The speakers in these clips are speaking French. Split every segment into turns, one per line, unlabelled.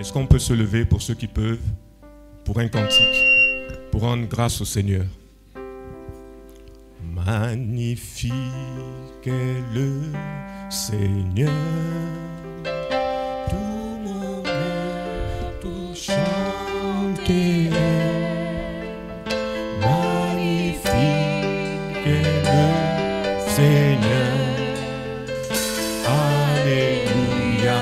Est-ce qu'on peut se lever pour ceux qui peuvent, pour un cantique, pour rendre grâce au Seigneur? Magnifique est le Seigneur, tout mon cœur, tout chanter. Magnifique est le Seigneur, Alléluia,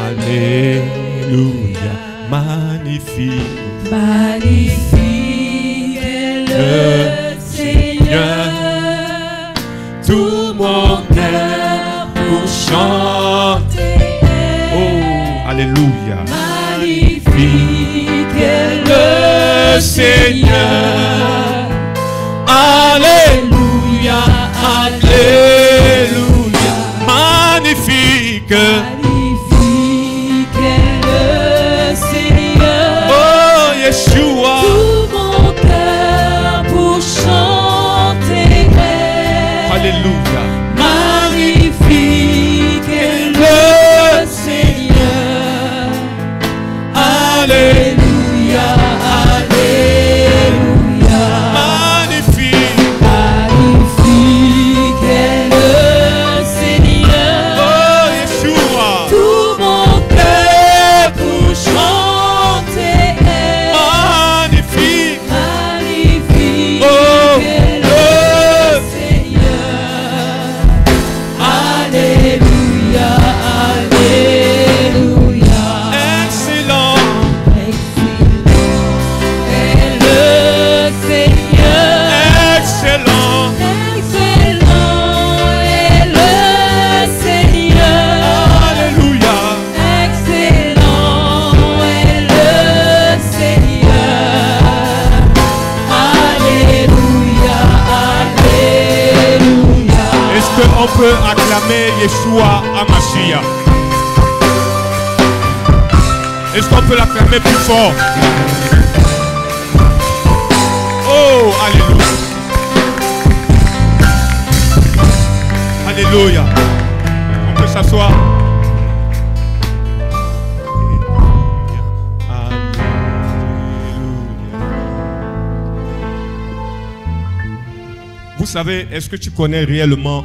Alléluia, magnifique,
magnifique est le Seigneur,
tout mon cœur pour chanter. Oh, Alléluia.
Magnifique est le Seigneur.
Alléluia, Alléluia. Magnifique.
Magnifique est le Seigneur.
Oh, Yeshua.
Tout mon cœur pour chanter.
Alléluia.
Magnifique est le Seigneur. Alléluia, Alléluia.
Magnifique.
Magnifique est le Seigneur.
Oh, Yeshua.
Tout mon cœur pour chanter.
Magnifique.
Magnifique
Oh,
est le Seigneur. Alléluia, Alléluia.
excellent.
Excellent est le Seigneur.
Excellent.
Excellent est le Seigneur.
Alléluia.
Excellent est le Seigneur. Alléluia, Alléluia.
Est-ce qu'on peut acclamer Yeshua Hamashiach? Est-ce qu'on peut l'acclamer plus fort? Oh, Alléluia. Alléluia. On peut s'asseoir. Vous savez, est-ce que tu connais réellement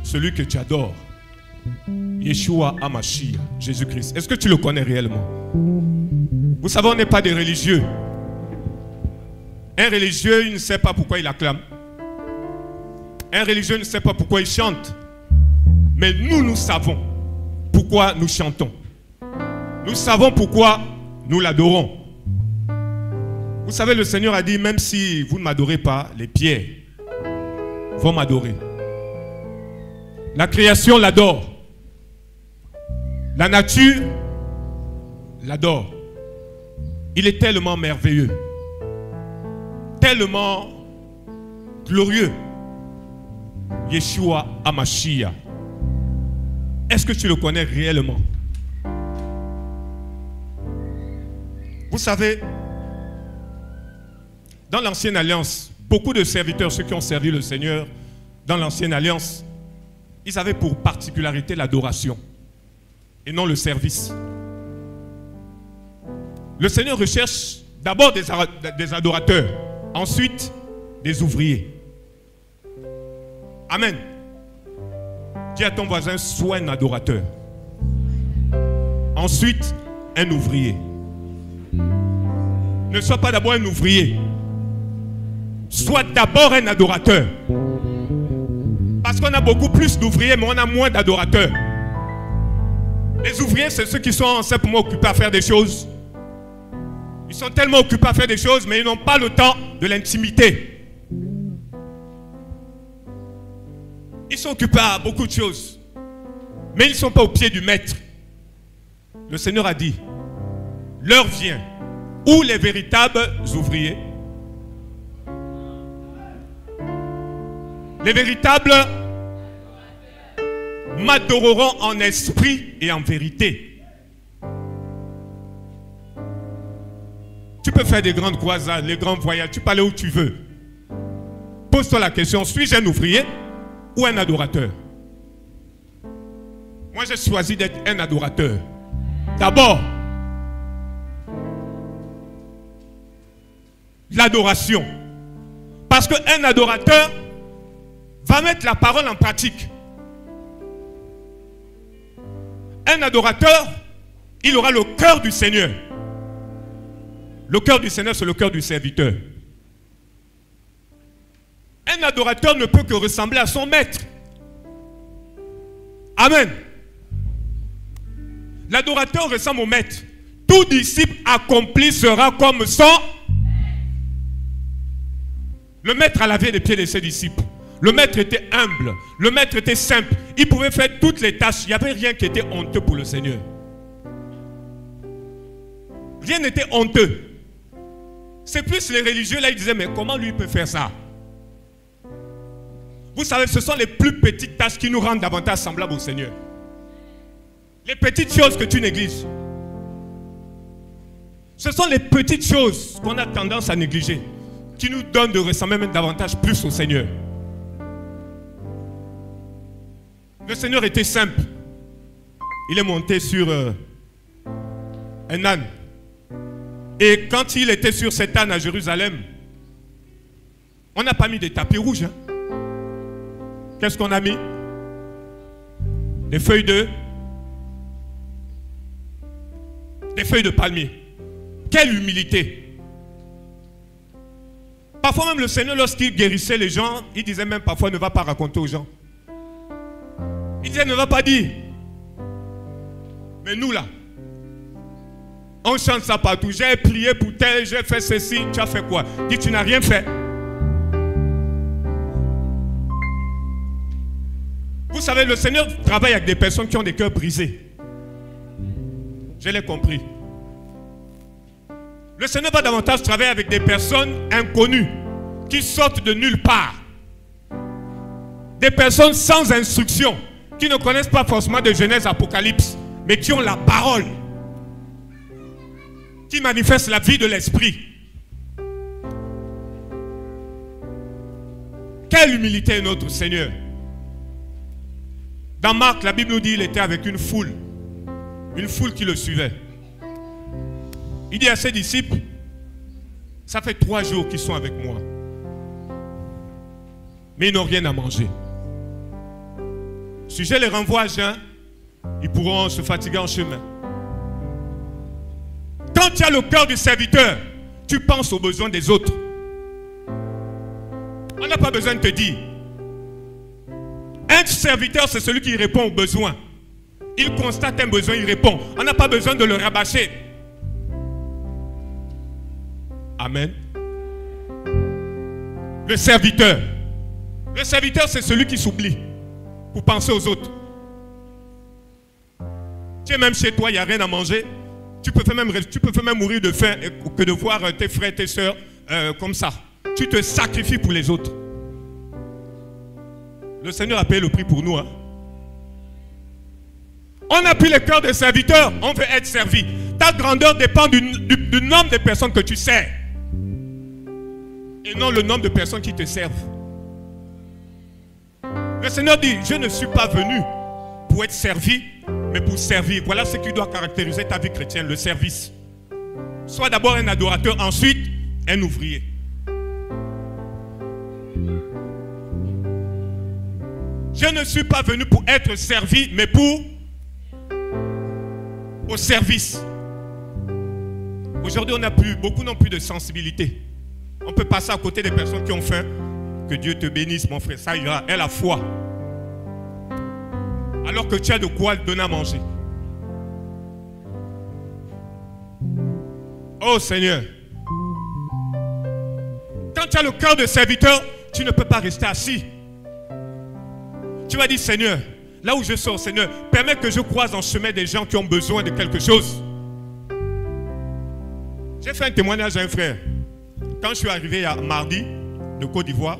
celui que tu adores? Yeshua Hamashiach, Jésus-Christ. Est-ce que tu le connais réellement? Vous savez, on n'est pas des religieux. Un religieux, il ne sait pas pourquoi il acclame. Un religieux ne sait pas pourquoi il chante. Mais nous, nous savons pourquoi nous chantons. Nous savons pourquoi nous l'adorons. Vous savez, le Seigneur a dit, même si vous ne m'adorez pas, les pierres vont m'adorer. La création l'adore. La nature l'adore. Il est tellement merveilleux, tellement glorieux. Yeshua Hamashiach. Est-ce que tu le connais réellement? Vous savez, dans l'Ancienne Alliance, beaucoup de serviteurs, ceux qui ont servi le Seigneur dans l'Ancienne Alliance, ils avaient pour particularité l'adoration et non le service. Le Seigneur recherche d'abord des adorateurs, ensuite des ouvriers. Amen. Dis à ton voisin, sois un adorateur. Ensuite, un ouvrier. Ne sois pas d'abord un ouvrier. Sois d'abord un adorateur. Parce qu'on a beaucoup plus d'ouvriers, mais on a moins d'adorateurs. Les ouvriers, c'est ceux qui sont simplement occupés à faire des choses. Ils sont tellement occupés à faire des choses, mais ils n'ont pas le temps de l'intimité. Ils sont occupés à beaucoup de choses, mais ils ne sont pas au pied du maître. Le Seigneur a dit, l'heure vient où les véritables ouvriers, les véritables m'adoreront en esprit et en vérité. Tu peux faire des grandes croisades, les grands voyages, tu peux aller où tu veux. Pose-toi la question, suis-je un ouvrier ou un adorateur? Moi, j'ai choisi d'être un adorateur. D'abord, l'adoration. Parce qu'un adorateur va mettre la parole en pratique. Un adorateur, il aura le cœur du Seigneur. Le cœur du Seigneur, c'est le cœur du serviteur. Un adorateur ne peut que ressembler à son maître. Amen. L'adorateur ressemble au maître. Tout disciple accompli sera comme son. Le maître a lavé les pieds de ses disciples. Le maître était humble. Le maître était simple. Il pouvait faire toutes les tâches. Il n'y avait rien qui était honteux pour le Seigneur. Rien n'était honteux. C'est plus les religieux là, ils disaient, mais comment lui peut faire ça? Vous savez, ce sont les plus petites tâches qui nous rendent davantage semblables au Seigneur. Les petites choses que tu négliges. Ce sont les petites choses qu'on a tendance à négliger, qui nous donnent de ressembler même davantage plus au Seigneur. Le Seigneur était simple. Il est monté sur un âne. Et quand il était sur cet âne à Jérusalem, on n'a pas mis des tapis rouges. Hein? Qu'est-ce qu'on a mis? Des feuilles de palmier. Quelle humilité! Parfois même le Seigneur, lorsqu'il guérissait les gens, il disait même parfois ne va pas raconter aux gens. Il disait ne va pas dire. Mais nous là, on chante ça partout. J'ai prié pour tel, j'ai fait ceci. Tu as fait quoi? Dis tu n'as rien fait. Vous savez, le Seigneur travaille avec des personnes qui ont des cœurs brisés. Je l'ai compris. Le Seigneur va davantage travailler avec des personnes inconnues qui sortent de nulle part. Des personnes sans instruction, qui ne connaissent pas forcément de Genèse, Apocalypse, mais qui ont la parole, qui manifestent la vie de l'esprit. Quelle humilité est notre Seigneur! Dans Marc, la Bible nous dit qu'il était avec une foule qui le suivait. Il dit à ses disciples, ça fait 3 jours qu'ils sont avec moi, mais ils n'ont rien à manger. Si je les renvoie à Jean, ils pourront se fatiguer en chemin. Quand tu as le cœur du serviteur, tu penses aux besoins des autres. On n'a pas besoin de te dire. Un serviteur, c'est celui qui répond aux besoins. Il constate un besoin, il répond. On n'a pas besoin de le rabâcher. Amen. Le serviteur. Le serviteur, c'est celui qui s'oublie pour penser aux autres. Tu es même chez toi, il n'y a rien à manger. Tu peux faire même mourir de faim que de voir tes frères, tes soeurs comme ça. Tu te sacrifies pour les autres. Le Seigneur a payé le prix pour nous. Hein? On a pris le cœur des serviteurs, on veut être servi. Ta grandeur dépend du nombre de personnes que tu sers. Et non le nombre de personnes qui te servent. Le Seigneur dit, je ne suis pas venu pour être servi, mais pour servir. Voilà ce qui doit caractériser ta vie chrétienne, le service. Sois d'abord un adorateur, ensuite un ouvrier. Je ne suis pas venu pour être servi, mais au service. Aujourd'hui, beaucoup n'ont plus de sensibilité. On peut passer à côté des personnes qui ont faim. Que Dieu te bénisse, mon frère, ça ira. Aie la foi. Alors que tu as de quoi donner à manger. Oh Seigneur. Quand tu as le cœur de serviteur, tu ne peux pas rester assis. Tu vas dire, Seigneur, là où je sors, Seigneur, permets que je croise en chemin des gens qui ont besoin de quelque chose. J'ai fait un témoignage à un frère. Quand je suis arrivé à mardi de Côte d'Ivoire,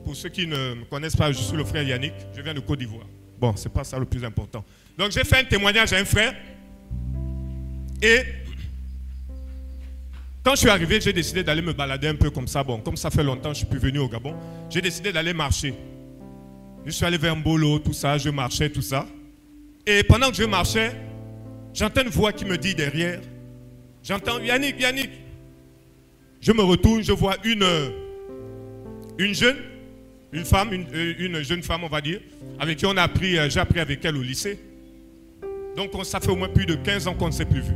pour ceux qui ne me connaissent pas, je suis le frère Yannick, je viens de Côte d'Ivoire. Bon, c'est pas ça le plus important. Donc j'ai fait un témoignage à un frère. Et quand je suis arrivé, j'ai décidé d'aller me balader un peu comme ça. Bon, comme ça fait longtemps que je ne suis plus venu au Gabon, j'ai décidé d'aller marcher. Je suis allé vers Mbolo, tout ça, je marchais, tout ça. Et pendant que je marchais, j'entends une voix qui me dit derrière, j'entends Yannick, Yannick. Je me retourne, je vois une jeune femme, une jeune femme, on va dire, avec qui j'ai appris avec elle au lycée. Donc ça fait au moins plus de 15 ans qu'on ne s'est plus vu.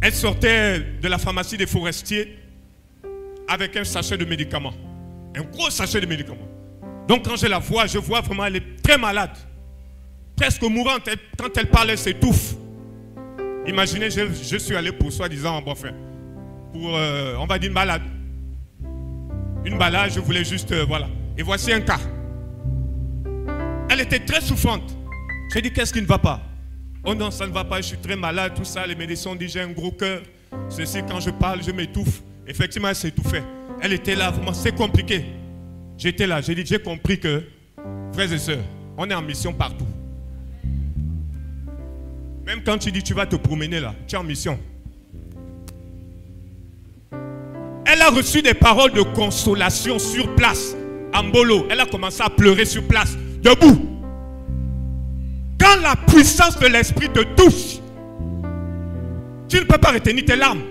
Elle sortait de la pharmacie des Forestiers avec un sachet de médicaments. Un gros sachet de médicaments. Donc quand je la vois, je vois vraiment elle est très malade. Presque mourante. Quand elle parle, elle s'étouffe. Imaginez, je suis allé pour soi-disant, bon, enfin, pour, on va dire, une balade. Une balade, je voulais juste, voilà. Et voici un cas. Elle était très souffrante. J'ai dit, qu'est-ce qui ne va pas? Oh non, ça ne va pas, je suis très malade, tout ça. Les médecins ont dit, j'ai un gros cœur. Ceci, quand je parle, je m'étouffe. Effectivement, elle s'étouffait. Elle était là, vraiment, c'est compliqué. J'étais là, j'ai dit, j'ai compris que, frères et sœurs, on est en mission partout. Même quand tu dis, tu vas te promener là, tu es en mission. Elle a reçu des paroles de consolation sur place, en Mbolo. Elle a commencé à pleurer sur place, debout. Quand la puissance de l'esprit te touche, tu ne peux pas retenir tes larmes.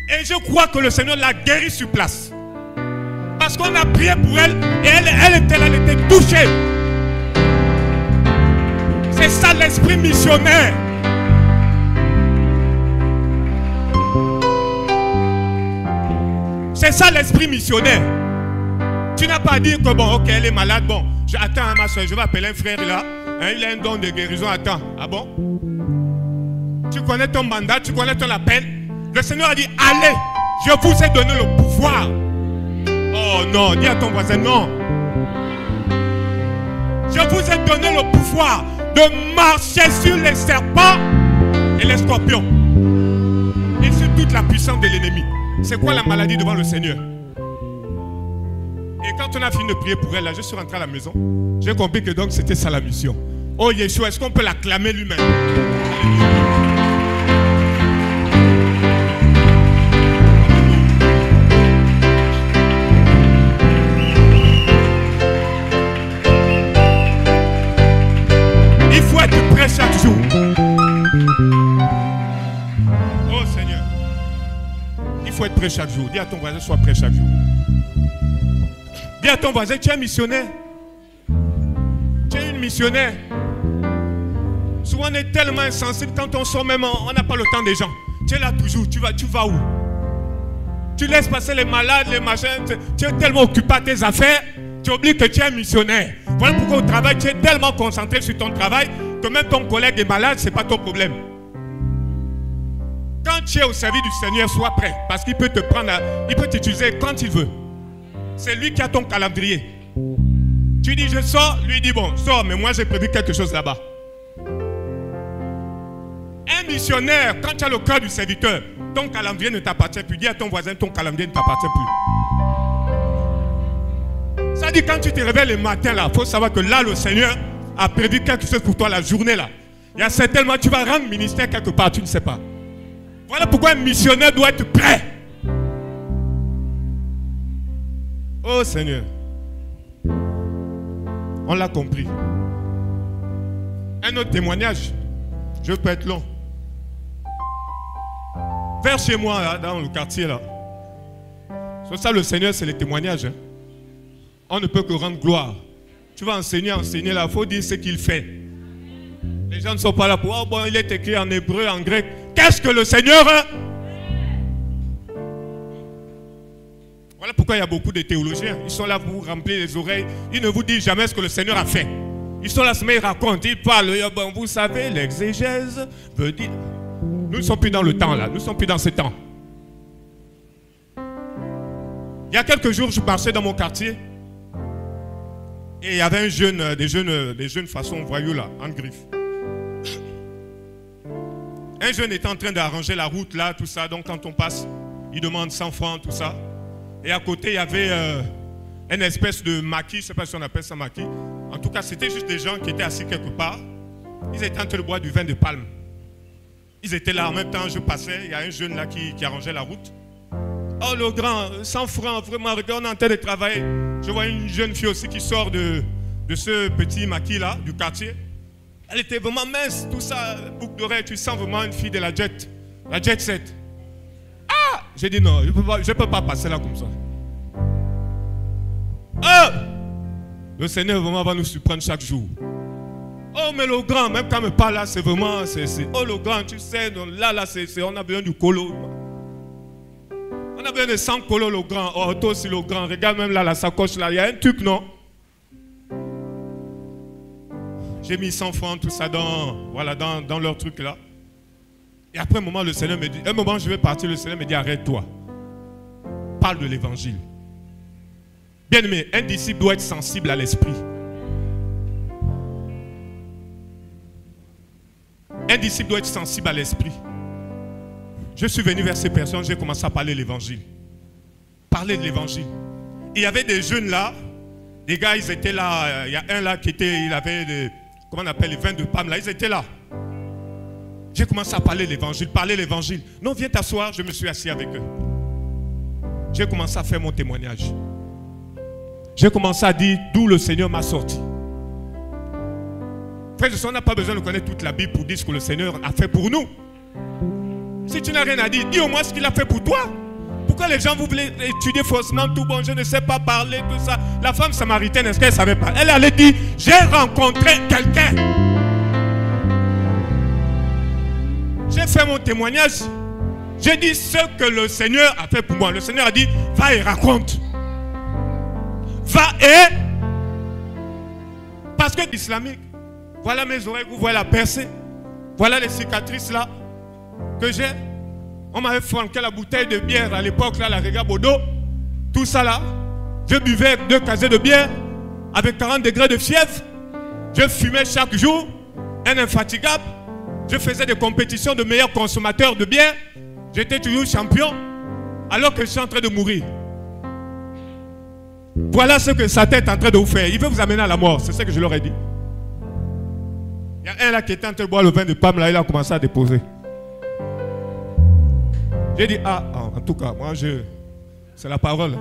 Et je crois que le Seigneur l'a guérie sur place. Parce qu'on a prié pour elle et elle était là, elle était touchée. C'est ça l'esprit missionnaire. C'est ça l'esprit missionnaire. Tu n'as pas à dire que bon, ok, elle est malade, bon, attends ma soeur, je vais appeler un frère là, hein, il a un don de guérison, attends, ah bon? Tu connais ton mandat, tu connais ton appel. Le Seigneur a dit, allez, je vous ai donné le pouvoir. Oh non, dis à ton voisin, non. Je vous ai donné le pouvoir de marcher sur les serpents et les scorpions. Et sur toute la puissance de l'ennemi. C'est quoi la maladie devant le Seigneur? Et quand on a fini de prier pour elle, là, je suis rentré à la maison. J'ai compris que donc c'était ça la mission. Oh Yeshua, est-ce qu'on peut l'acclamer lui-même? Il faut être prêt chaque jour. Oh Seigneur. Il faut être prêt chaque jour. Dis à ton voisin, sois prêt chaque jour. Dis à ton voisin, tu es un missionnaire. Tu es une missionnaire. Souvent on est tellement insensible quand on sort même, on n'a pas le temps des gens. Tu es là toujours, tu vas où? Tu laisses passer les malades, les machins, tu es tellement occupé à tes affaires, tu oublies que tu es un missionnaire. Voilà pourquoi au travail, tu es tellement concentré sur ton travail que même ton collègue est malade, ce n'est pas ton problème. Quand tu es au service du Seigneur, sois prêt, parce qu'il peut te prendre, il peut t'utiliser quand il veut. C'est lui qui a ton calendrier. Tu dis je sors, lui dit bon, sors, mais moi j'ai prévu quelque chose là-bas. Un missionnaire, quand tu as le cœur du serviteur, ton calendrier ne t'appartient plus. Dis à ton voisin, ton calendrier ne t'appartient plus. Ça dit quand tu te réveilles le matin là, il faut savoir que là le Seigneur a prévu quelque chose pour toi la journée là. Il y a certainement, tu vas rendre ministère quelque part, tu ne sais pas. Voilà pourquoi un missionnaire doit être prêt. Oh Seigneur, on l'a compris. Un autre témoignage, je peux être long. Vers chez moi, là, dans le quartier, là. C'est ça le Seigneur, c'est les témoignages. Hein. On ne peut que rendre gloire. Tu vas enseigner là, il faut dire ce qu'il fait. Les gens ne sont pas là pour, oh bon, il est écrit en hébreu, en grec. Qu'est-ce que le Seigneur a? Voilà pourquoi il y a beaucoup de théologiens. Ils sont là pour vous remplir les oreilles. Ils ne vous disent jamais ce que le Seigneur a fait. Ils sont là, ils racontent, ils parlent. Bon, vous savez, l'exégèse veut dire... Nous ne sommes plus dans le temps là. Nous ne sommes plus dans ce temps. Il y a quelques jours, je marchais dans mon quartier. Et il y avait des jeunes façon voyous là, en griffe. Un jeune était en train d'arranger la route là, tout ça. Donc quand on passe, il demande 100 francs, tout ça. Et à côté, il y avait une espèce de maquis, je ne sais pas si on appelle ça maquis. En tout cas, c'était juste des gens qui étaient assis quelque part. Ils étaient en train de boire du vin de palme. Ils étaient là en même temps, je passais, il y a un jeune là qui arrangeait la route. Oh le grand, 100 francs, vraiment, regarde, on est en train de travailler. Je vois une jeune fille aussi qui sort de ce petit maquis là, du quartier. Elle était vraiment mince, tout ça, boucle d'oreille, tu sens vraiment une fille de la jet set. Ah! J'ai dit non, je ne peux pas passer là comme ça. Ah! Le Seigneur vraiment va nous surprendre chaque jour. Oh, mais le grand, même quand il me parle là, c'est vraiment, oh le grand, tu sais, là, on a besoin du colo. On a besoin de 100 colos, le grand. Oh, toi aussi, le grand. Regarde même là, la sacoche là, il y a un truc, non? J'ai mis 100 francs, tout ça dans leur truc là. Et après un moment, le Seigneur me dit, un moment, je vais partir, le Seigneur me dit, arrête-toi. Parle de l'évangile. Bien aimé, un disciple doit être sensible à l'esprit. Un disciple doit être sensible à l'esprit. Je suis venu vers ces personnes, j'ai commencé à parler de l'évangile. Parler de l'évangile. Il y avait des jeunes là, des gars, ils étaient là. Il y a un là qui était, il avait comment on appelle les vins de Pam là, ils étaient là. J'ai commencé à parler de l'évangile, Non, viens t'asseoir, je me suis assis avec eux. J'ai commencé à faire mon témoignage. J'ai commencé à dire d'où le Seigneur m'a sorti. Frère, on n'a pas besoin de connaître toute la Bible pour dire ce que le Seigneur a fait pour nous. Si tu n'as rien à dire, dis au moins ce qu'il a fait pour toi. Pourquoi les gens vous voulez étudier faussement tout bon, je ne sais pas parler, tout ça. La femme samaritaine, est-ce qu'elle ne savait pas? Elle allait dire, j'ai rencontré quelqu'un. J'ai fait mon témoignage. J'ai dit ce que le Seigneur a fait pour moi. Le Seigneur a dit, va et raconte. Va et... Parce que l'islamique, voilà mes oreilles, vous voyez la percée. Voilà les cicatrices là que j'ai. On m'avait flanqué la bouteille de bière à l'époque, là, la Rega Bodo. Tout ça là. Je buvais 2 casiers de bière avec 40 degrés de fièvre. Je fumais chaque jour, un infatigable. Je faisais des compétitions de meilleurs consommateurs de bière. J'étais toujours champion alors que je suis en train de mourir. Voilà ce que Satan est en train de vous faire. Il veut vous amener à la mort. C'est ce que je leur ai dit. Il y a un là qui était en train de boire le vin de Pam, là, il a commencé à déposer. J'ai dit, en tout cas, moi, c'est la parole.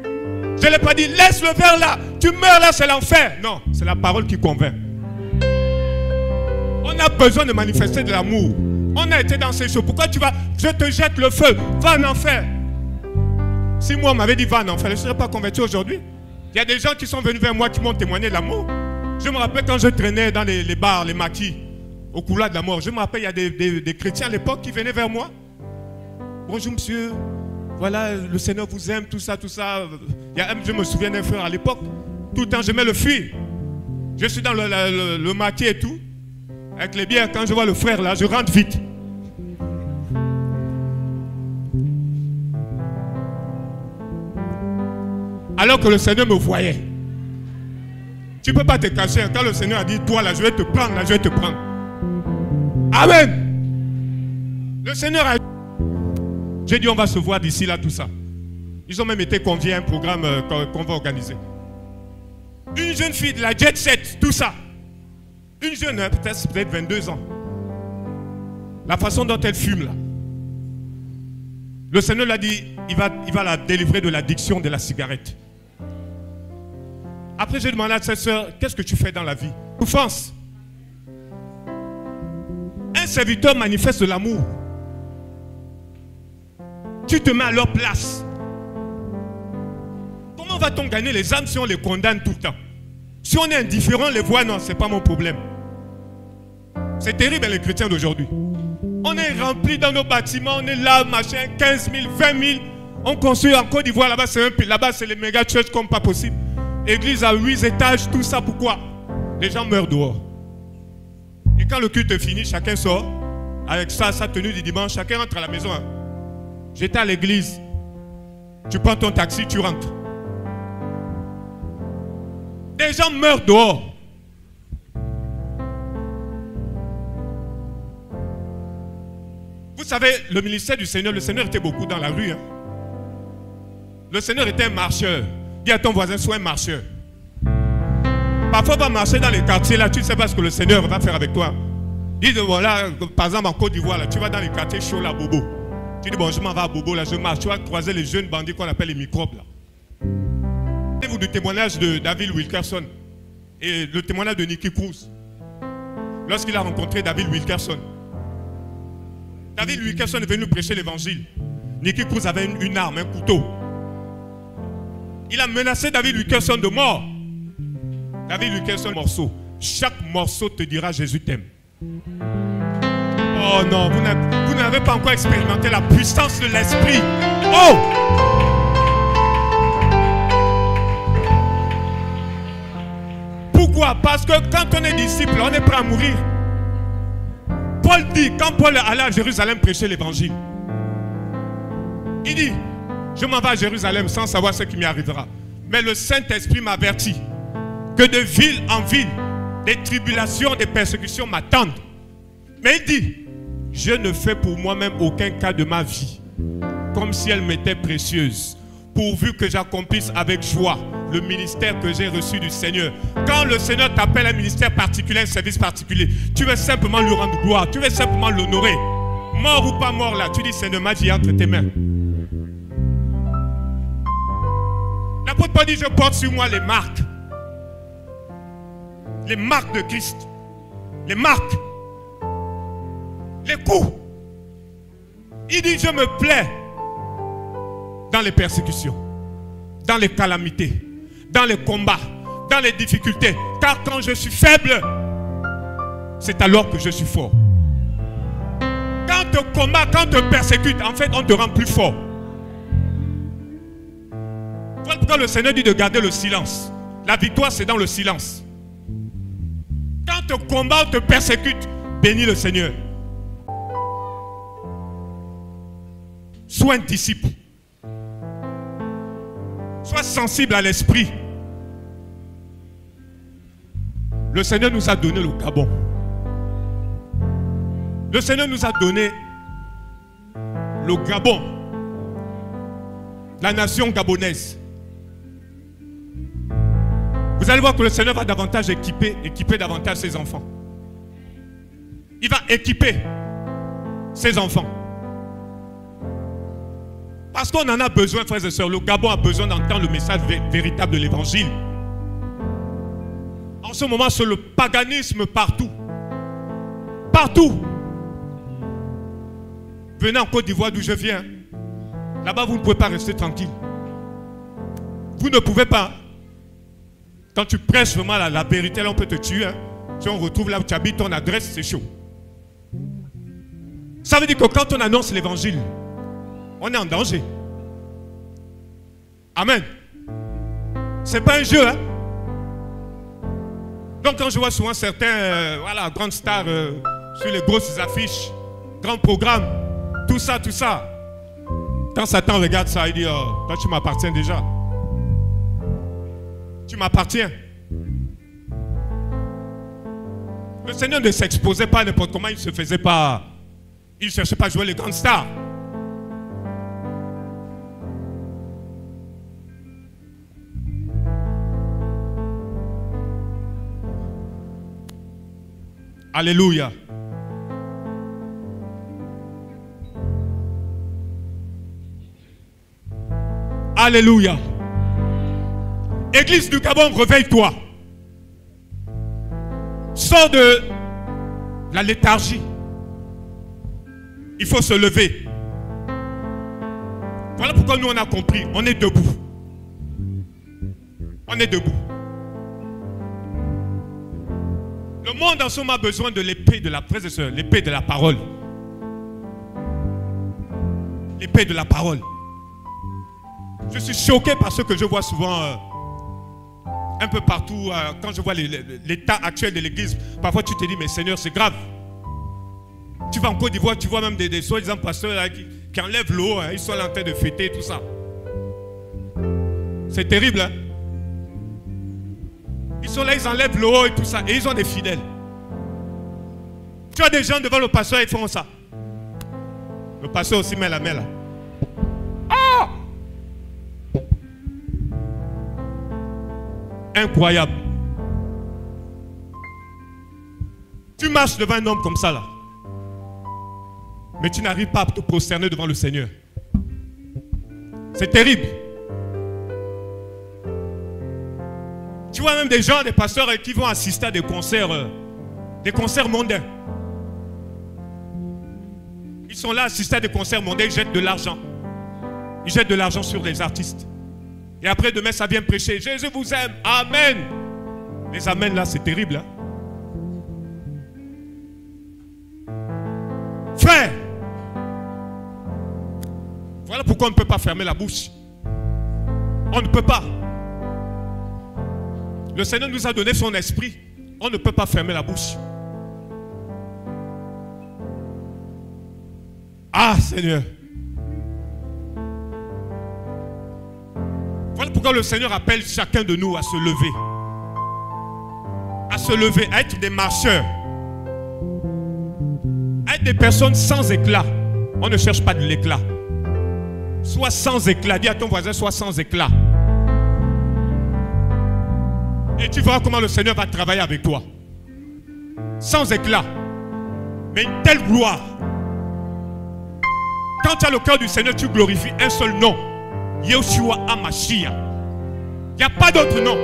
Je ne l'ai pas dit, laisse le verre là, tu meurs là, c'est l'enfer. Non, c'est la parole qui convainc. On a besoin de manifester de l'amour. On a été dans ces choses. Pourquoi tu vas, je te jette le feu, va en enfer. Si moi, on m'avait dit, va en enfer, je ne serais pas converti aujourd'hui. Il y a des gens qui sont venus vers moi qui m'ont témoigné de l'amour. Je me rappelle quand je traînais dans les bars, les maquis, au couloir de la mort. Je me rappelle, il y a des chrétiens à l'époque qui venaient vers moi. Bonjour monsieur, voilà, le Seigneur vous aime, tout ça, tout ça. Je me souviens d'un frère à l'époque, tout le temps je mets le fuir. Je suis dans le maquis et tout, avec les bières, quand je vois le frère là, je rentre vite. Alors que le Seigneur me voyait. Tu ne peux pas te cacher, quand le Seigneur a dit, toi là, je vais te prendre, là, je vais te prendre. Amen. Le Seigneur a... J'ai dit, on va se voir d'ici là, tout ça. Ils ont même été conviés à un programme qu'on va organiser. Une jeune fille de la jet set, tout ça. Une jeune, peut-être 22 ans. La façon dont elle fume là. Le Seigneur l'a dit, il va la délivrer de l'addiction de la cigarette. Après, j'ai demandé à cette soeur, qu'est-ce que tu fais dans la vie? Souffrance. Un serviteur manifeste de l'amour. Tu te mets à leur place. Comment va-t-on gagner les âmes si on les condamne tout le temps? Si on est indifférent, on les voit, non, ce n'est pas mon problème. C'est terrible les chrétiens d'aujourd'hui. On est remplis dans nos bâtiments, on est là, machin, 15 000, 20 000. On construit en Côte d'Ivoire, là-bas c'est les méga churches comme pas possible. Église à 8 étages, tout ça, pourquoi? Les gens meurent dehors. Et quand le culte est fini, chacun sort avec sa tenue du dimanche, chacun rentre à la maison. Hein. J'étais à l'église. Tu prends ton taxi, tu rentres. Des gens meurent dehors. Vous savez, le ministère du Seigneur, le Seigneur était beaucoup dans la rue. Hein. Le Seigneur était un marcheur. Dis à ton voisin, sois un marcheur. Parfois, on va marcher dans les quartiers, là, tu ne sais pas ce que le Seigneur va faire avec toi. Dis, voilà, par exemple, en Côte d'Ivoire, là, tu vas dans les quartiers chauds, là, Bobo. Tu dis, bon, je m'en vais à Bobo, là, je marche. Tu vas croiser les jeunes bandits qu'on appelle les microbes, là. Vous du témoignage de David Wilkerson et le témoignage de Nicky Cruz. lorsqu'il a rencontré David Wilkerson. David Wilkerson est venu prêcher l'évangile. Nicky Cruz avait une arme, un couteau. Il a menacé David Wilkerson de mort. David Wilkerson, morceau. Chaque morceau te dira Jésus t'aime. Oh non, vous n'avez pas encore expérimenté la puissance de l'esprit. Oh! Pourquoi? Parce que quand on est disciple, on est prêt à mourir. Paul dit, quand Paul allait à Jérusalem prêcher l'évangile, il dit, je m'en vais à Jérusalem sans savoir ce qui m'y arrivera. Mais le Saint-Esprit m'avertit que de ville en ville, des tribulations, des persécutions m'attendent. Mais il dit, je ne fais pour moi-même aucun cas de ma vie, comme si elle m'était précieuse, pourvu que j'accomplisse avec joie le ministère que j'ai reçu du Seigneur. Quand le Seigneur t'appelle un ministère particulier, un service particulier, tu veux simplement lui rendre gloire, tu veux simplement l'honorer. Mort ou pas mort là, tu dis Seigneur, ma vie est entre tes mains. L'apôtre Paul dit, je porte sur moi les marques de Christ, les marques, les coups. Il dit, je me plais dans les persécutions, dans les calamités, dans les combats, dans les difficultés. Car quand je suis faible, c'est alors que je suis fort. Quand on te combat, quand on te persécute, en fait, on te rend plus fort. Voilà pourquoi le Seigneur dit de garder le silence. La victoire, c'est dans le silence. Quand on te combat, on te persécute, bénis le Seigneur. Sois un disciple. Sois sensible à l'esprit. Le Seigneur nous a donné le Gabon. Le Seigneur nous a donné le Gabon. La nation gabonaise. Vous allez voir que le Seigneur va davantage équiper davantage ses enfants. Il va équiper ses enfants. Parce qu'on en a besoin, frères et sœurs. Le Gabon a besoin d'entendre le message véritable de l'évangile. En ce moment, c'est le paganisme partout. Partout. Venez en Côte d'Ivoire d'où je viens. Là-bas, vous ne pouvez pas rester tranquille. Vous ne pouvez pas. Quand tu prêches vraiment la vérité, là, on peut te tuer. Hein. Si on retrouve là où tu habites, ton adresse, c'est chaud. Ça veut dire que quand on annonce l'évangile, on est en danger. Amen. C'est pas un jeu. Hein? Donc quand je vois souvent certains voilà, grandes stars sur les grosses affiches, grands programmes, tout ça. Quand Satan regarde ça, il dit, oh, toi tu m'appartiens déjà. Tu m'appartiens. Le Seigneur ne s'exposait pas n'importe comment, il ne se faisait pas. Il ne cherchait pas à jouer les grandes stars. Alléluia. Alléluia. Église du Gabon, réveille-toi. Sors de la léthargie. Il faut se lever. Voilà pourquoi nous on a compris. On est debout. On est debout. Le monde en ce moment a besoin de l'épée de la frère et sœur, l'épée de la parole. L'épée de la parole. Je suis choqué par ce que je vois souvent un peu partout. Quand je vois l'état actuel de l'église, parfois tu te dis, mais Seigneur, c'est grave. Tu vas en Côte d'Ivoire, tu vois même des soi-disant pasteurs là, qui enlèvent l'eau, hein, ils sont là en train de fêter, tout ça. C'est terrible, hein? Ils sont là, ils enlèvent l'eau et tout ça. Et ils ont des fidèles. Tu as des gens devant le pasteur, ils font ça. Le pasteur aussi met la main là. Ah! Incroyable. Tu marches devant un homme comme ça là. Mais tu n'arrives pas à te prosterner devant le Seigneur. C'est terrible. Tu vois même des gens, des pasteurs qui vont assister à des concerts Des concerts mondains. Ils sont là à assister à des concerts mondains, ils jettent de l'argent. Ils jettent de l'argent sur les artistes. Et après demain, ça vient prêcher. Jésus vous aime. Amen. Les amens là, c'est terrible. Hein? Frère, voilà pourquoi on ne peut pas fermer la bouche. On ne peut pas. Le Seigneur nous a donné son esprit. On ne peut pas fermer la bouche. Ah Seigneur. Voilà pourquoi le Seigneur appelle chacun de nous à se lever. À se lever, à être des marcheurs. À être des personnes sans éclat. On ne cherche pas de l'éclat. Sois sans éclat. Dis à ton voisin, sois sans éclat. Et tu verras comment le Seigneur va travailler avec toi. Sans éclat. Mais une telle gloire. Quand tu as le cœur du Seigneur, tu glorifies un seul nom. Yeshua HaMashiach. Il n'y a pas d'autre nom.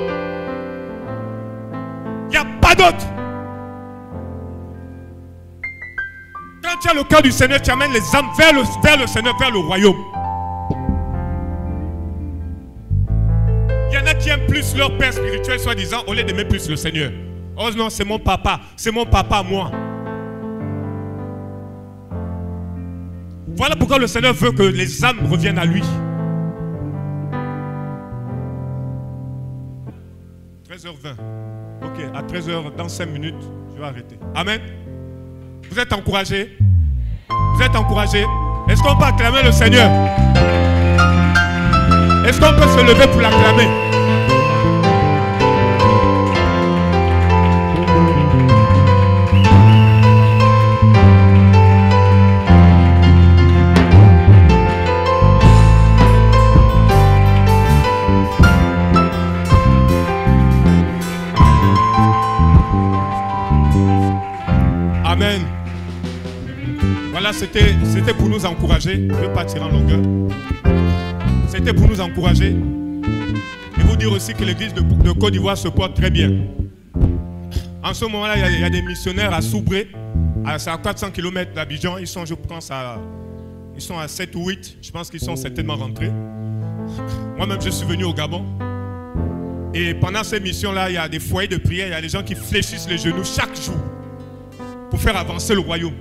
Il n'y a pas d'autre. Quand tu as le cœur du Seigneur, tu amènes les âmes vers le Seigneur, vers le royaume. Il y en a qui aiment plus leur père spirituel, soi-disant, au lieu d'aimer plus le Seigneur. Oh non, c'est mon papa moi. Voilà pourquoi le Seigneur veut que les âmes reviennent à lui. 13h20. Ok, à 13h, dans 5 minutes, je vais arrêter. Amen. Vous êtes encouragés? Vous êtes encouragés? Est-ce qu'on peut acclamer le Seigneur? Est-ce qu'on peut se lever pour l'acclamer? Amen. Voilà, c'était pour nous encourager. Je ne veux pas tirer en longueur. C'était pour nous encourager. Et vous dire aussi que l'église de Côte d'Ivoire se porte très bien. En ce moment-là, il y a des missionnaires à Soubré. C'est à 400 km d'Abidjan. Ils sont, je pense, ils sont à 7 ou 8. Je pense qu'ils sont certainement rentrés. Moi-même, je suis venu au Gabon. Et pendant ces missions-là, il y a des foyers de prière. Il y a des gens qui fléchissent les genoux chaque jour pour faire avancer le royaume.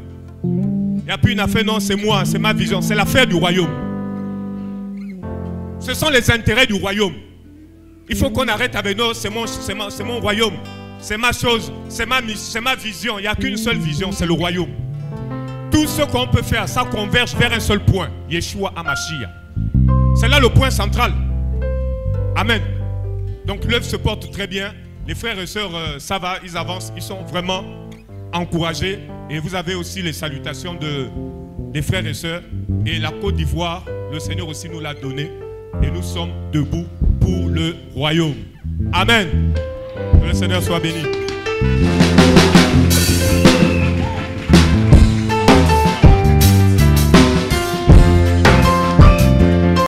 Il n'y a plus une affaire, non, c'est moi, c'est ma vision, c'est l'affaire du royaume. Ce sont les intérêts du royaume. Il faut qu'on arrête avec nous, c'est mon royaume, c'est ma chose, c'est ma vision. Il n'y a qu'une seule vision, c'est le royaume. Tout ce qu'on peut faire, ça converge vers un seul point, Yeshua HaMashiach. C'est là le point central. Amen. Donc l'œuvre se porte très bien. Les frères et sœurs, ça va, ils avancent, ils sont vraiment encouragés. Et vous avez aussi les salutations des frères et sœurs. Et la Côte d'Ivoire, le Seigneur aussi nous l'a donné. Et nous sommes debout pour le royaume. Amen. Que le Seigneur soit béni.